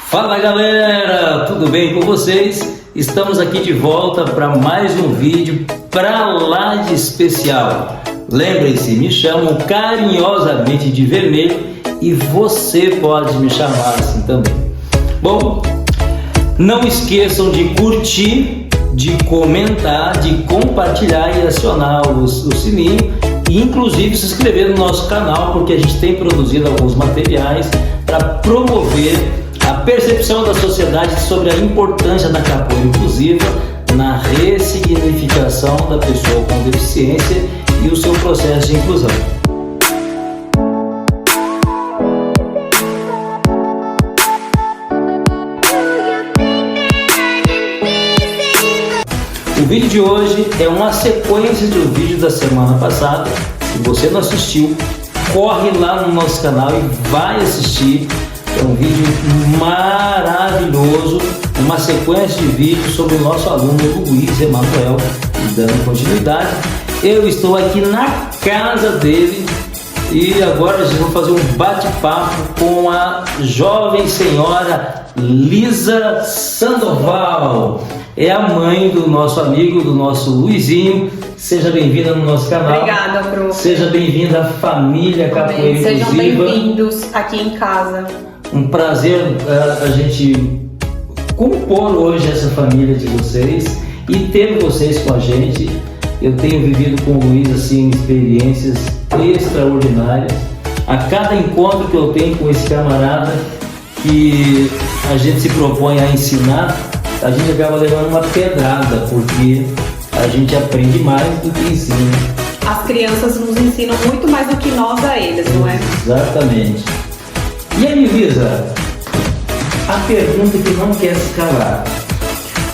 Fala galera, tudo bem com vocês? Estamos aqui de volta para mais um vídeo pra lá de especial. Lembrem-se, me chamam carinhosamente de Vermelho e você pode me chamar assim também. Bom, não esqueçam de curtir, de comentar, de compartilhar e acionar o sininho e inclusive se inscrever no nosso canal, porque a gente tem produzido alguns materiais para promover a percepção da sociedade sobre a importância da capoeira inclusiva na ressignificação da pessoa com deficiência e o seu processo de inclusão. O vídeo de hoje é uma sequência do vídeo da semana passada. Se você não assistiu, corre lá no nosso canal e vai assistir. É um vídeo maravilhoso, uma sequência de vídeos sobre o nosso aluno Luiz Emanuel. E dando continuidade, eu estou aqui na casa dele e agora a gente vai fazer um bate-papo com a jovem senhora Lisa Sandoval. É a mãe do nosso amigo, do nosso Luizinho. Seja bem-vinda no nosso canal. Obrigada, prof. Seja bem-vinda à família Capoeira Inclusiva. Sejam bem-vindos aqui em casa. Um prazer a gente compor hoje essa família de vocês e ter vocês com a gente. Eu tenho vivido com o Luiz assim, experiências extraordinárias. A cada encontro que eu tenho com esse camarada que a gente se propõe a ensinar, a gente acaba levando uma pedrada, porque a gente aprende mais do que ensina. As crianças nos ensinam muito mais do que nós a eles, não é? Exatamente. E aí, Lisa, a pergunta que não quer se calar.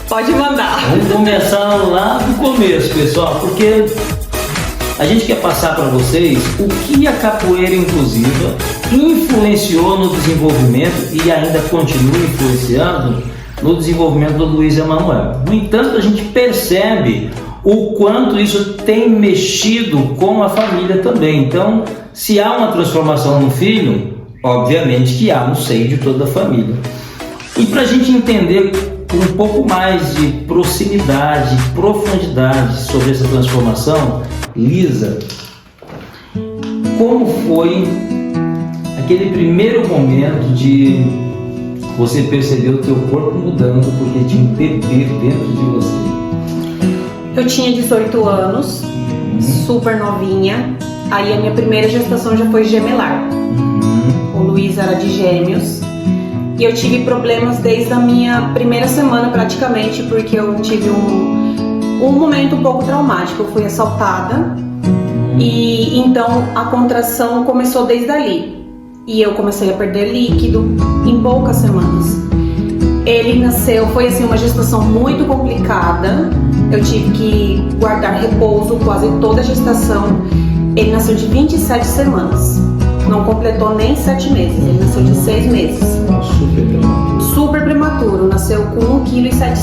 Pode mandar. Vamos começar lá do começo, pessoal, porque a gente quer passar para vocês o que a capoeira inclusiva influenciou no desenvolvimento e ainda continua influenciando no desenvolvimento do Luiz Emanuel. No entanto, a gente percebe o quanto isso tem mexido com a família também. Então, se há uma transformação no filho, obviamente que há no seio de toda a família. E para a gente entender um pouco mais de proximidade, profundidade sobre essa transformação, Lisa, como foi aquele primeiro momento de você perceber o teu corpo mudando porque tinha um bebê dentro de você? Eu tinha 18 anos, super novinha. Aí a minha primeira gestação já foi gemelar. O Luiz era de gêmeos. E eu tive problemas desde a minha primeira semana praticamente, porque eu tive um momento um pouco traumático. Eu fui assaltada e então a contração começou desde ali. E eu comecei a perder líquido em poucas semanas. Ele nasceu, foi assim uma gestação muito complicada. Eu tive que guardar repouso quase toda a gestação. Ele nasceu de 27 semanas. Não completou nem 7 meses. Ele nasceu de 6 meses. Super prematuro. Super prematuro. Nasceu com 1,7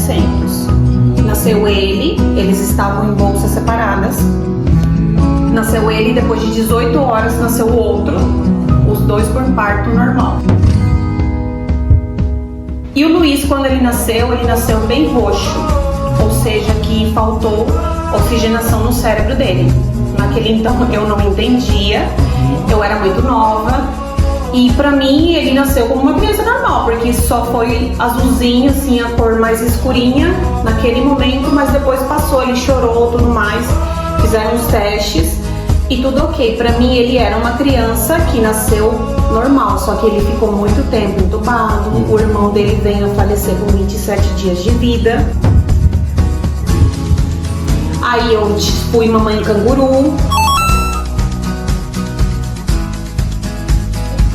kg. Nasceu ele, eles estavam em bolsas separadas. Nasceu ele, depois de 18 horas nasceu o outro. Os dois por parto normal. E o Luiz, quando ele nasceu bem roxo, ou seja, que faltou oxigenação no cérebro dele. Naquele então eu não entendia, eu era muito nova e pra mim ele nasceu como uma criança normal, porque só foi azulzinho, assim, a cor mais escurinha naquele momento, mas depois passou, ele chorou, tudo mais, fizeram os testes. E tudo ok, pra mim ele era uma criança que nasceu normal, só que ele ficou muito tempo entubado, o irmão dele veio a falecer com 27 dias de vida. Aí eu fui mamãe canguru,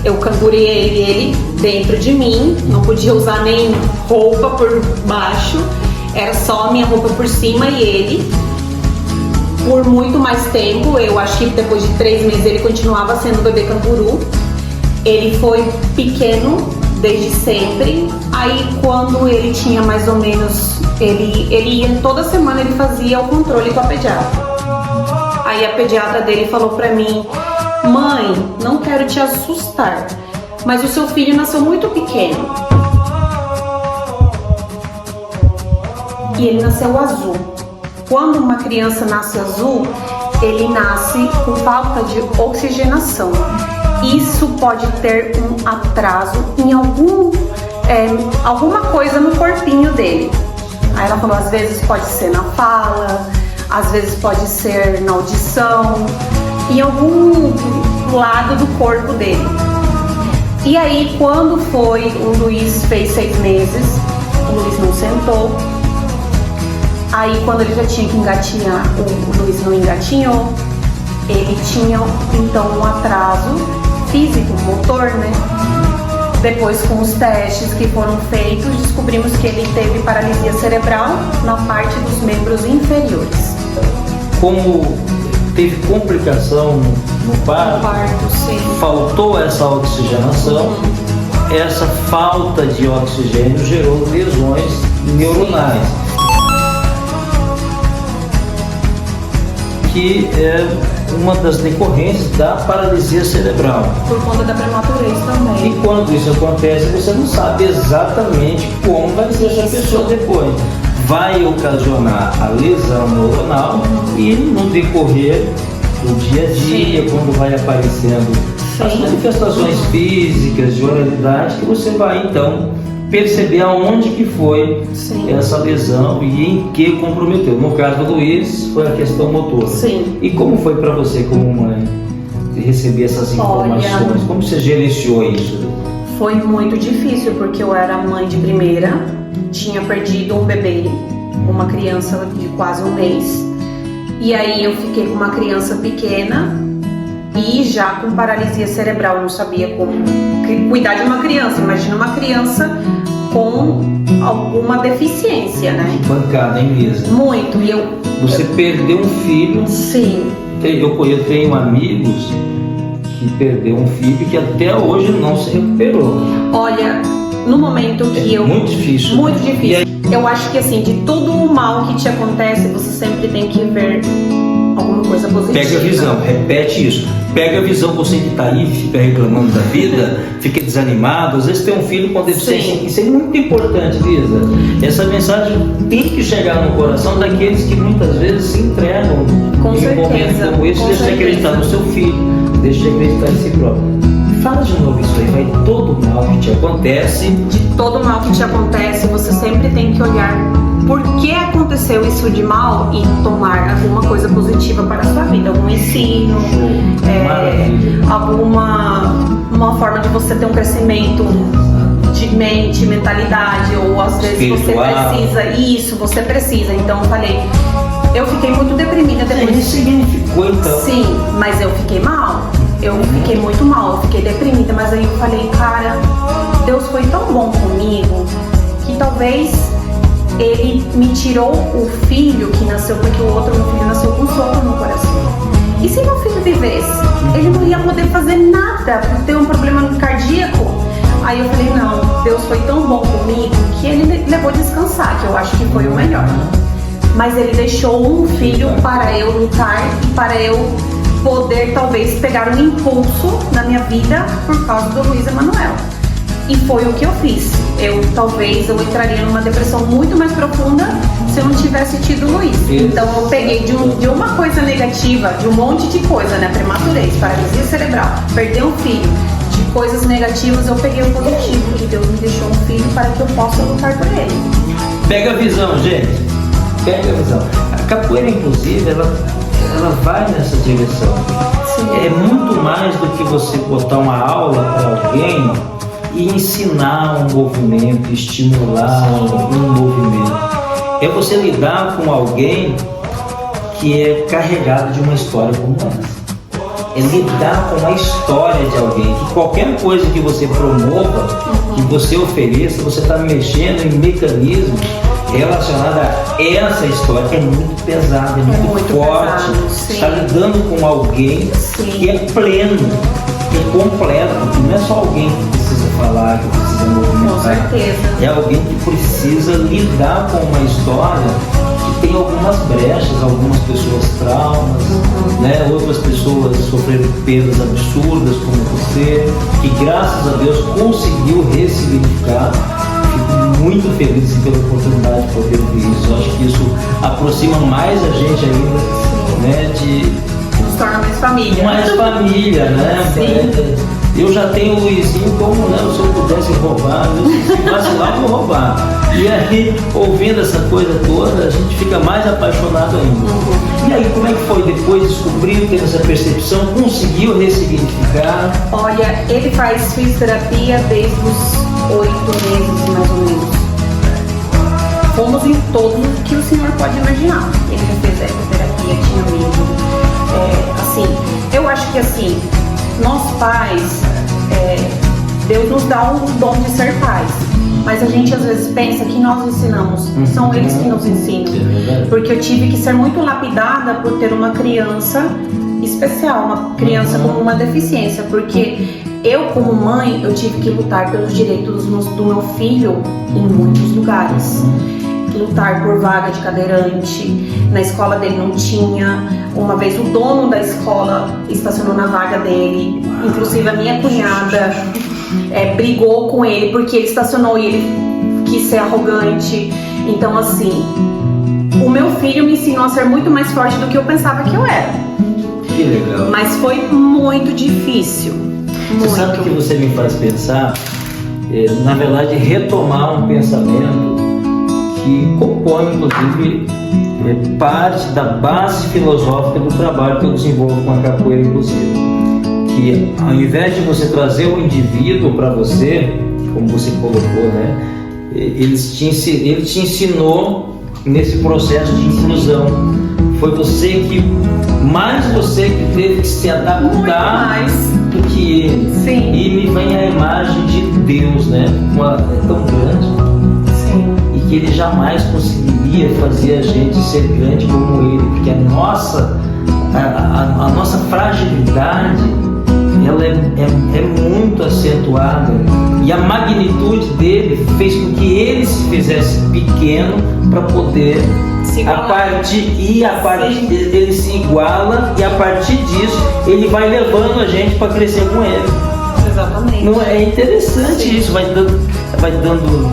eu cangurei ele dentro de mim, não podia usar nem roupa por baixo, era só a minha roupa por cima e ele. Por muito mais tempo, eu acho que depois de 3 meses ele continuava sendo bebê canguru. Ele foi pequeno desde sempre. Aí quando ele tinha mais ou menos, ele ia toda semana, ele fazia o controle com a pediatra. Aí a pediatra dele falou pra mim: mãe, não quero te assustar, mas o seu filho nasceu muito pequeno. e ele nasceu azul. Quando uma criança nasce azul, ele nasce com falta de oxigenação. Isso pode ter um atraso em alguma coisa no corpinho dele. Aí ela falou, às vezes pode ser na fala, às vezes pode ser na audição, em algum lado do corpo dele. E aí, quando foi, o Luiz fez 6 meses, o Luiz não sentou. Aí, quando ele já tinha que engatinhar, o Luiz não engatinhou. Ele tinha, então, um atraso físico, motor, né? Depois, com os testes que foram feitos, descobrimos que ele teve paralisia cerebral na parte dos membros inferiores. Como teve complicação no parto, Sim. faltou essa oxigenação, essa falta de oxigênio gerou lesões neuronais, que é uma das decorrências da paralisia cerebral. Por conta da prematurez também. E quando isso acontece, você não sabe exatamente como vai ser essa pessoa depois. Vai ocasionar a lesão neuronal e no decorrer do dia a dia, quando vai aparecendo as manifestações físicas de oralidade, que você vai então perceber aonde que foi essa lesão e em que comprometeu. No caso do Luiz, foi a questão motora. Sim. E como foi para você como mãe receber essas informações? Olha, como você gerenciou isso? Foi muito difícil, porque eu era mãe de primeira, tinha perdido um bebê, uma criança de quase 1 mês. E aí eu fiquei com uma criança pequena e já com paralisia cerebral, eu não sabia como cuidar de uma criança. Imagina uma criança com alguma deficiência, né? Bancada, hein, Lisa? Muito. E Você perdeu um filho. Sim. Eu tenho amigos que perdeu um filho que até hoje não se recuperou. Olha, no momento que muito difícil. Muito difícil. Eu acho que assim, de todo o mal que te acontece, você sempre tem que ver alguma coisa positiva. Pega a visão, repete isso. Pega a visão, você que está aí, fica reclamando da vida, fica desanimado. Às vezes tem um filho com deficiência. Isso é muito importante, Lisa. Essa mensagem tem que chegar no coração daqueles que muitas vezes se entregam em um momento como esse. Deixa de acreditar no seu filho, deixa de acreditar em si próprio. Fala de novo isso aí, vai todo mal que te acontece. De todo mal que te acontece, você sempre tem que olhar por que aconteceu isso de mal e tomar alguma coisa positiva para a sua vida, algum ensino, uma forma de você ter um crescimento de mente, mentalidade, ou às vezes você precisa. Então eu falei, eu fiquei muito deprimida depois. Isso significou então? Sim, mas eu fiquei mal. Eu fiquei muito mal, eu fiquei deprimida, mas aí eu falei, cara, Deus foi tão bom comigo que talvez Ele me tirou o filho que nasceu, porque o outro meu filho nasceu com sopro no coração. E se meu filho vivesse, ele não ia poder fazer nada por ter um problema cardíaco. Aí eu falei, não, Deus foi tão bom comigo que Ele levou descansar, que eu acho que foi o melhor. Mas Ele deixou um filho para eu lutar e para eu poder talvez pegar um impulso na minha vida por causa do Luiz Emanuel. E foi o que eu fiz. Talvez eu entraria numa depressão muito mais profunda se eu não tivesse tido o Luiz. Então eu peguei de uma coisa negativa, de um monte de coisa, né? Prematurez, paralisia cerebral, perder um filho, de coisas negativas, eu peguei o positivo, que Deus me deixou um filho para que eu possa lutar por ele. Pega a visão, gente. Pega a visão. A capoeira, inclusive, ela vai nessa direção. Sim. É muito mais do que você botar uma aula para alguém e ensinar um movimento, estimular um movimento. É você lidar com alguém que é carregado de uma história como essa. É lidar com a história de alguém, que qualquer coisa que você promova, que você ofereça, você está mexendo em mecanismos relacionados a essa história, que é muito pesada, é muito forte. Você está lidando com alguém que é pleno, que é completo, que não é só alguém que precisa falar, que precisa movimentar. Com certeza. É alguém que precisa lidar com uma história que tem algumas brechas, algumas pessoas traumas, né? Outras pessoas sofreram perdas absurdas como você, que graças a Deus conseguiu ressignificar. Fico muito feliz pela oportunidade de poder ouvir isso. Eu acho que isso aproxima mais a gente ainda, né? Nos torna mais família. Mais família, né? Sim. Eu já tenho o Luizinho como, né? Se eu pudesse roubar, se vacilar, eu vou roubar. E aí, ouvindo essa coisa toda, a gente fica mais apaixonado ainda. E aí, como é que foi? Depois descobriu, teve essa percepção, conseguiu ressignificar? Olha, ele faz fisioterapia desde os 8 meses, mais ou menos. Fomos em todos que o senhor pode imaginar. Ele já fez ecoterapia, tinha medo. Assim, eu acho que assim, nós pais, Deus nos dá o dom de ser pais, mas a gente às vezes pensa que nós ensinamos, são eles que nos ensinam, porque eu tive que ser muito lapidada por ter uma criança especial, uma criança com uma deficiência, porque eu como mãe, eu tive que lutar pelos direitos do meu filho em muitos lugares. Lutar por vaga de cadeirante, na escola dele não tinha. Uma vez o dono da escola estacionou na vaga dele, inclusive a minha cunhada brigou com ele porque ele estacionou e ele quis ser arrogante. Então assim, o meu filho me ensinou a ser muito mais forte do que eu pensava que eu era. Que legal. Mas foi muito difícil. Você sabe o que você me faz pensar? Na verdade, retomar um pensamento que compõe, inclusive, parte da base filosófica do trabalho que eu desenvolvo com a capoeira inclusiva. Que ao invés de você trazer o indivíduo para você, como você colocou, né, ele te ensinou nesse processo de inclusão. Foi mais você que teve que se adaptar do que ele. Sim. E me vem a imagem de Deus, né? É tão grande. E que ele jamais conseguiria fazer a gente ser grande como ele, porque a nossa fragilidade ela é muito acentuada, e a magnitude dele fez com que ele se fizesse pequeno para poder a partir dele se iguala, e a partir disso ele vai levando a gente para crescer com ele. Exatamente. Não é interessante isso, vai dando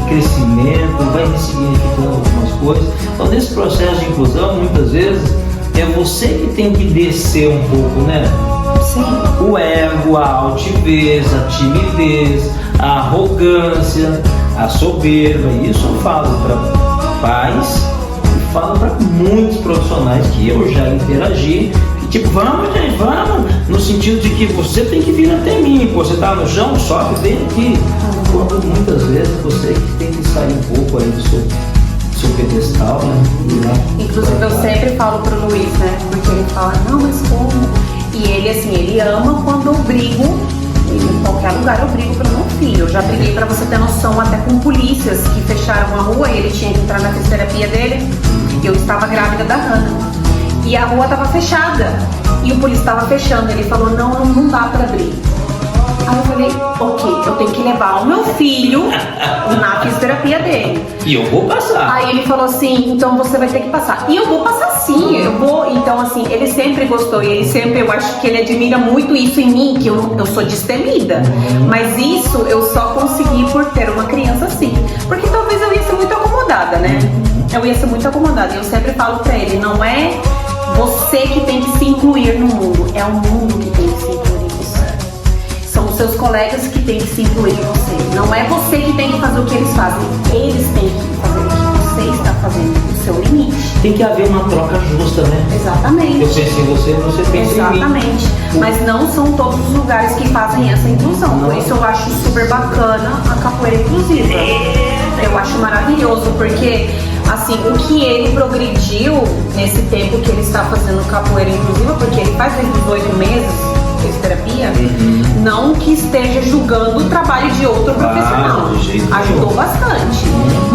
crescimento, vai ressignificando algumas coisas. Então, nesse processo de inclusão, muitas vezes, é você que tem que descer um pouco, né? Sim. O ego, a altivez, a timidez, a arrogância, a soberba. Isso eu falo para pais e falo para muitos profissionais que eu já interagi. Tipo, vamos, gente, vamos, no sentido de que você tem que vir até mim, você tá no chão, sobe, vem aqui. Quando muitas vezes você que tem que sair um pouco aí do seu pedestal, né? Inclusive eu sempre falo pro Luiz, né? Porque ele fala, não, mas como? E ele, assim, ele ama quando eu brigo, em qualquer lugar eu brigo pelo meu filho. Eu já briguei, pra você ter noção, até com polícias que fecharam a rua e ele tinha que entrar na fisioterapia dele. Eu estava grávida da Hannah. E a rua estava fechada, e o polícia estava fechando. Ele falou, não dá para abrir. Aí eu falei, ok, eu tenho que levar o meu filho na fisioterapia dele. E eu vou passar. Aí ele falou assim, então você vai ter que passar. E eu vou passar sim, eu vou. Então assim, ele sempre gostou, e eu acho que ele admira muito isso em mim, que eu sou destemida. Mas isso eu só consegui por ter uma criança assim. Porque talvez eu ia ser muito acomodada, né? Eu ia ser muito acomodada. E eu sempre falo pra ele, não é você que tem que se incluir no mundo, é o mundo que tem que se incluir em você. São os seus colegas que têm que se incluir em você. Não é você que tem que fazer o que eles fazem, eles têm que fazer o que você está fazendo, o seu limite. Tem que haver uma troca justa, né? Exatamente. Eu penso em você, você pensa em mim. Exatamente. Mas não são todos os lugares que fazem essa inclusão. Por isso eu acho super bacana a capoeira inclusiva. Eu acho maravilhoso, porque assim, o que ele progrediu nesse tempo que ele está fazendo capoeira inclusiva, porque ele faz desde os 8 meses fisioterapia, não que esteja julgando o trabalho de outro profissional. Ajudou bastante,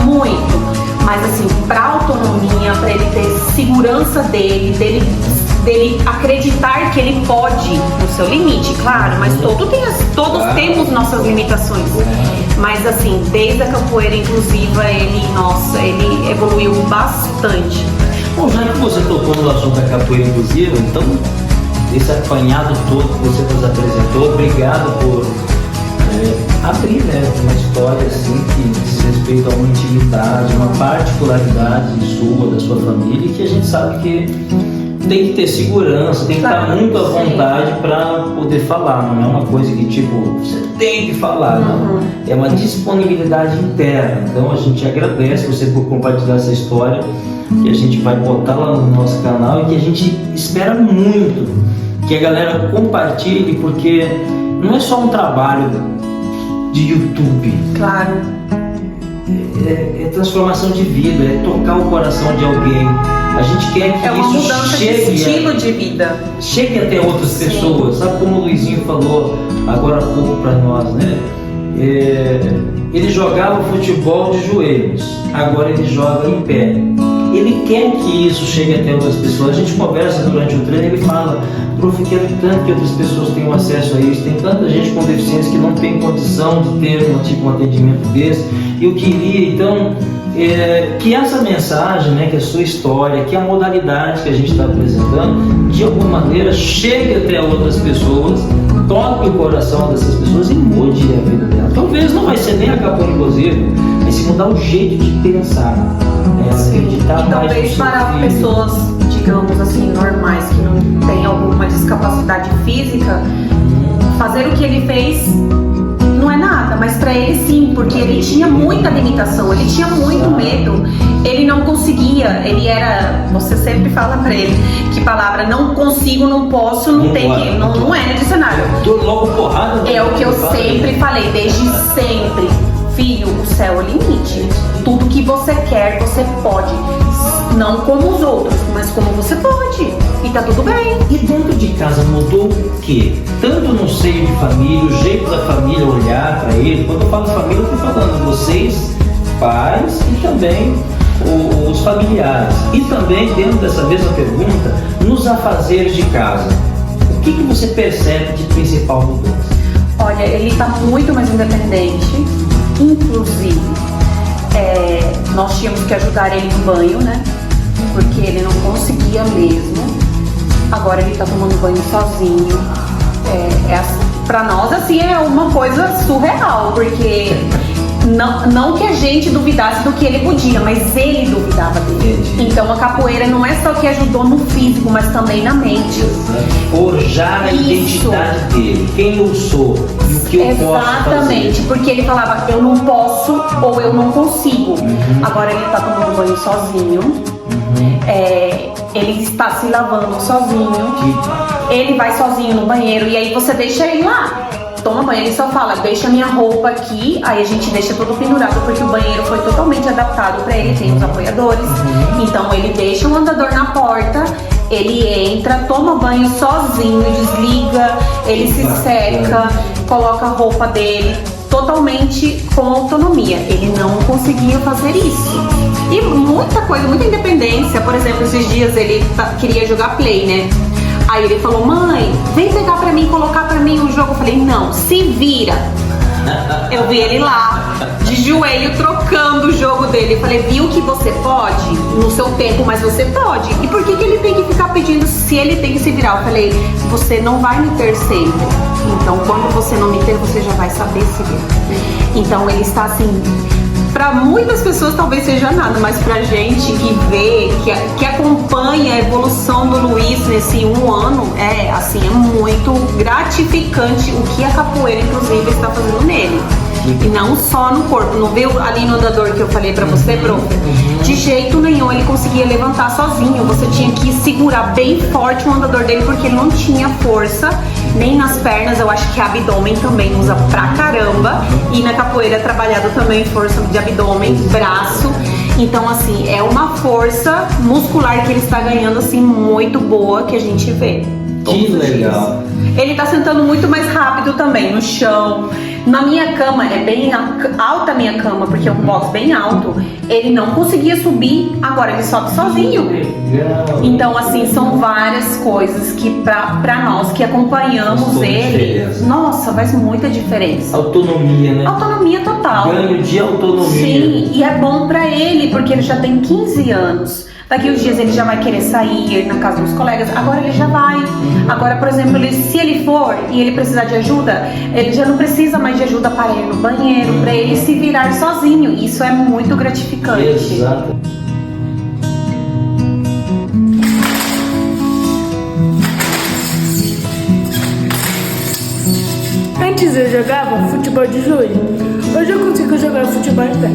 muito. Mas assim, para autonomia, para ele ter segurança dele acreditar que ele pode no seu limite, claro, mas todos temos nossas limitações. Mas assim, desde a capoeira inclusiva, ele evoluiu bastante. Bom, já que você tocou no assunto da capoeira inclusiva, então, esse apanhado todo que você nos apresentou, obrigado por abrir, né, uma história assim que diz respeito a uma intimidade, uma particularidade sua, da sua família, que a gente sabe que tem que ter segurança, tem que estar muito à vontade para poder falar. Não é uma coisa que tipo, você tem que falar, não. É uma disponibilidade interna. Então a gente agradece você por compartilhar essa história, que a gente vai botar lá no nosso canal e que a gente espera muito que a galera compartilhe, porque não é só um trabalho de YouTube. Claro. É transformação de vida, é tocar o coração de alguém. A gente quer que uma isso mudança chegue, de estilo de vida. Chegue até outras pessoas. Sabe como o Luizinho falou agora há pouco para nós, né? Ele jogava futebol de joelhos, agora ele joga em pé. Ele quer que isso chegue até outras pessoas. A gente conversa durante o treino, ele fala: prof, quero tanto que outras pessoas tenham acesso a isso. Tem tanta gente com deficiência que não tem condição de ter um atendimento desse. Eu queria, então, que essa mensagem, né, que a sua história, que a modalidade que a gente está apresentando, de alguma maneira chegue até outras pessoas, toque o coração dessas pessoas e mude a vida dela. Talvez não vai ser nem a capoeira inclusive, mas se mudar o jeito de pensar, acreditar e mais talvez no para seu filho. pessoas, digamos assim, normais, que não têm alguma discapacidade física, fazer o que ele fez não é nada, mas para ele sim, porque ele tinha muita limitação, ele tinha muito medo, ele não conseguia, ele era, você sempre fala para ele que palavra não consigo, não posso, não tem que, não é no dicionário. Tô logo porrada. É o que eu sempre falei, desde sempre. Filho, o céu é o limite. Tudo que você quer, você pode. Não como os outros, mas como você pode. E tá tudo bem. E dentro de casa mudou o quê? Tanto no seio de família, o jeito da família olhar para ele. Quando eu falo família, eu tô falando vocês, pais e também os familiares. E também, dentro dessa mesma pergunta, nos afazeres de casa. O que você percebe de principal mudança? Olha, ele tá muito mais independente. Inclusive, nós tínhamos que ajudar ele no banho, né? Porque ele não conseguia mesmo. Agora ele tá tomando banho sozinho. Pra nós, assim, é uma coisa surreal, porque não que a gente duvidasse do que ele podia, mas ele duvidava dele. Então a capoeira não é só que ajudou no físico, mas também na mente. Forjar a identidade dele, quem eu sou e o que eu posso fazer. Exatamente, porque ele falava eu não posso ou eu não consigo. Agora ele tá tomando banho sozinho, ele está se lavando sozinho, ele vai sozinho no banheiro e aí você deixa ele lá. Toma banho, ele só fala, deixa minha roupa aqui, aí a gente deixa tudo pendurado, porque o banheiro foi totalmente adaptado para ele, tem os apoiadores, então ele deixa o andador na porta, ele entra, toma banho sozinho, desliga, ele se seca, coloca a roupa dele, totalmente com autonomia. Ele não conseguia fazer isso. E muita coisa, muita independência. Por exemplo, esses dias ele queria jogar play, né? Aí ele falou, mãe, vem pegar pra mim, colocar pra mim o jogo. Eu falei, não, se vira. Eu vi ele lá, de joelho, trocando o jogo dele. Eu falei, viu que você pode? No seu tempo, mas você pode. E por que ele tem que ficar pedindo se ele tem que se virar? Eu falei, você não vai me ter sempre. Então, quando você não me ter, você já vai saber se virar. Então, ele está assim... Para muitas pessoas talvez seja nada, mas pra gente que vê, que acompanha a evolução do Luiz nesse 1 ano, é muito gratificante o que a capoeira, inclusive, está fazendo nele. E não só no corpo, não viu ali no andador que eu falei pra você, prof? De jeito nenhum ele conseguia levantar sozinho, você tinha que segurar bem forte o andador dele porque ele não tinha força, nem nas pernas, eu acho que abdômen também usa pra caramba, e na capoeira é trabalhado também força de abdômen, braço, então assim, é uma força muscular que ele está ganhando assim muito boa que a gente vê. Que legal! Ele tá sentando muito mais rápido também no chão. Na minha cama, é bem alta a minha cama, porque é um box bem alto. Ele não conseguia subir, agora ele sobe sozinho. Legal. Então, assim, são várias coisas que pra nós que acompanhamos ele, nossa, faz muita diferença. Autonomia, né? Autonomia total. Ganho de autonomia. Sim, e é bom pra ele, porque ele já tem 15 anos. Daqui uns dias ele já vai querer sair na casa dos colegas. Agora ele já vai. Agora, por exemplo, se ele for e ele precisar de ajuda, ele já não precisa mais de ajuda para ir no banheiro, para ele se virar sozinho. Isso é muito gratificante. Exato. Antes eu jogava futebol de joelho. Hoje eu consigo jogar futebol em pé,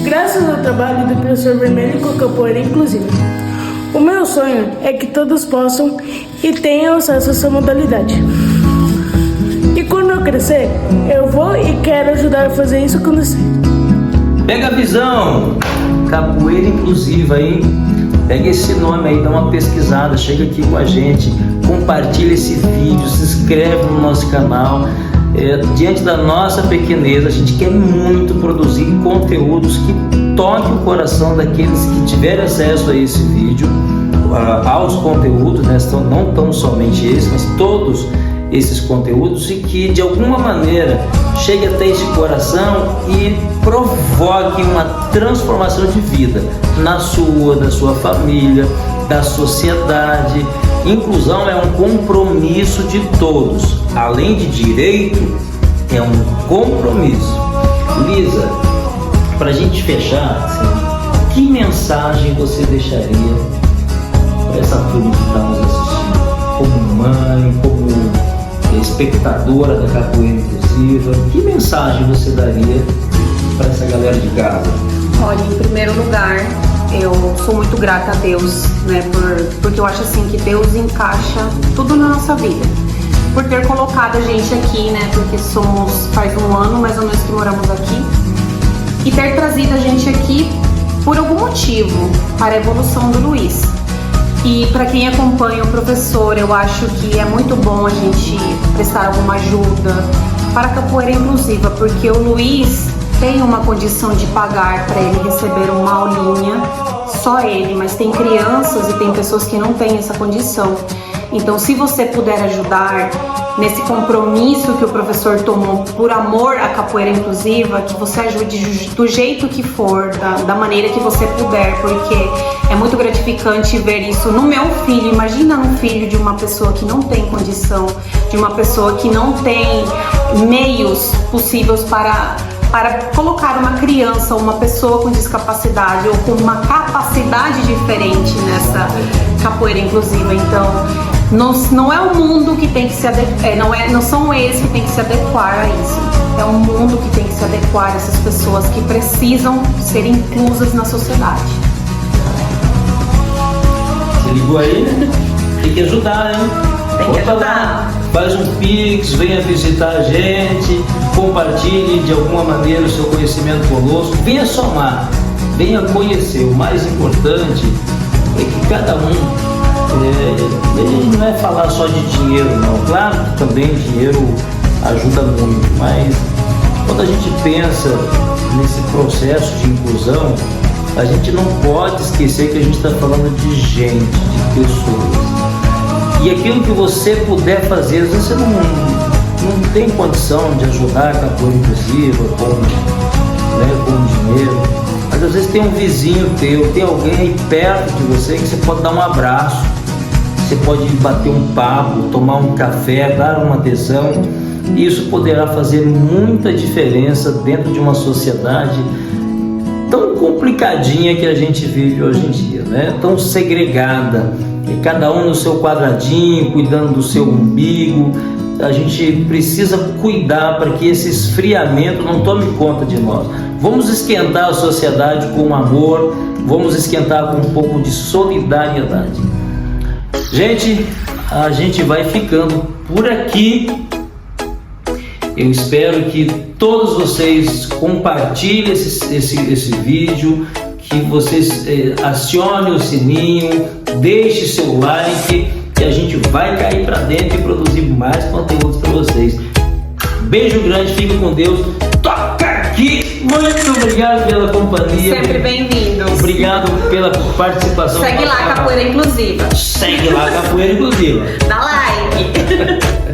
graças ao trabalho do professor Vermelho com a capoeira inclusiva. O meu sonho é que todos possam e tenham acesso a essa modalidade. E quando eu crescer, eu vou e quero ajudar a fazer isso acontecer. Pega a visão! Capoeira inclusiva, hein? Pega esse nome aí, dá uma pesquisada, chega aqui com a gente, compartilha esse vídeo, se inscreve no nosso canal. Diante da nossa pequeneza, a gente quer muito produzir conteúdos que toquem o coração daqueles que tiverem acesso a esse vídeo, aos conteúdos, né? Não tão somente esse, mas todos esses conteúdos, e que de alguma maneira chegue até esse coração e provoque uma transformação de vida na sua, da sua família, da sociedade. Inclusão é um compromisso de todos, além de direito, é um compromisso. Lisa, para a gente fechar, que mensagem você deixaria para essa turma que está nos assistindo, como mãe, como espectadora da capoeira inclusiva? Que mensagem você daria para essa galera de casa? Olha, em primeiro lugar, eu sou muito grata a Deus, né, porque eu acho assim que Deus encaixa tudo na nossa vida. Por ter colocado a gente aqui, né, porque faz um ano mais ou menos que moramos aqui, e ter trazido a gente aqui por algum motivo para a evolução do Luiz. E para quem acompanha o professor, eu acho que é muito bom a gente prestar alguma ajuda para a capoeira inclusiva, porque o Luiz tem uma condição de pagar para ele receber uma aulinha, só ele, mas tem crianças e tem pessoas que não têm essa condição. Então, se você puder ajudar nesse compromisso que o professor tomou por amor à capoeira inclusiva, que você ajude do jeito que for, da maneira que você puder, porque é muito gratificante ver isso no meu filho. Imagina um filho de uma pessoa que não tem condição, de uma pessoa que não tem meios possíveis para colocar uma criança, uma pessoa com discapacidade ou com uma capacidade diferente nessa capoeira inclusiva. Então, não é o mundo que tem que se adequar, não são eles que tem que se adequar a isso. É o mundo que tem que se adequar a essas pessoas que precisam ser inclusas na sociedade. Você ligou aí? Tem que ajudar, hein? Tem que ajudar. Faz um Pix, venha visitar a gente, compartilhe de alguma maneira o seu conhecimento conosco, venha somar, venha conhecer. O mais importante é que cada um, não é falar só de dinheiro não, claro que também dinheiro ajuda muito, mas quando a gente pensa nesse processo de inclusão, a gente não pode esquecer que a gente está falando de gente, de pessoas. E aquilo que você puder fazer, às vezes você não tem condição de ajudar a capoeira inclusiva com dinheiro, mas às vezes tem um vizinho teu, tem alguém aí perto de você que você pode dar um abraço, você pode bater um papo, tomar um café, dar uma atenção. Isso poderá fazer muita diferença dentro de uma sociedade tão complicadinha que a gente vive hoje em dia, né? Tão segregada, e cada um no seu quadradinho, cuidando do seu umbigo. A gente precisa cuidar para que esse esfriamento não tome conta de nós. Vamos esquentar a sociedade com amor, vamos esquentar com um pouco de solidariedade. Gente, a gente vai ficando por aqui. Eu espero que todos vocês compartilhem esse vídeo, que vocês acionem o sininho, deixe seu like, que a gente vai cair para dentro e produzir mais conteúdos para vocês. Beijo grande, fiquem com Deus. Toca aqui! Muito obrigado pela companhia. Sempre bem-vindos. Obrigado pela participação. Segue lá, Capoeira Inclusiva. Segue lá, Capoeira Inclusiva. Dá like.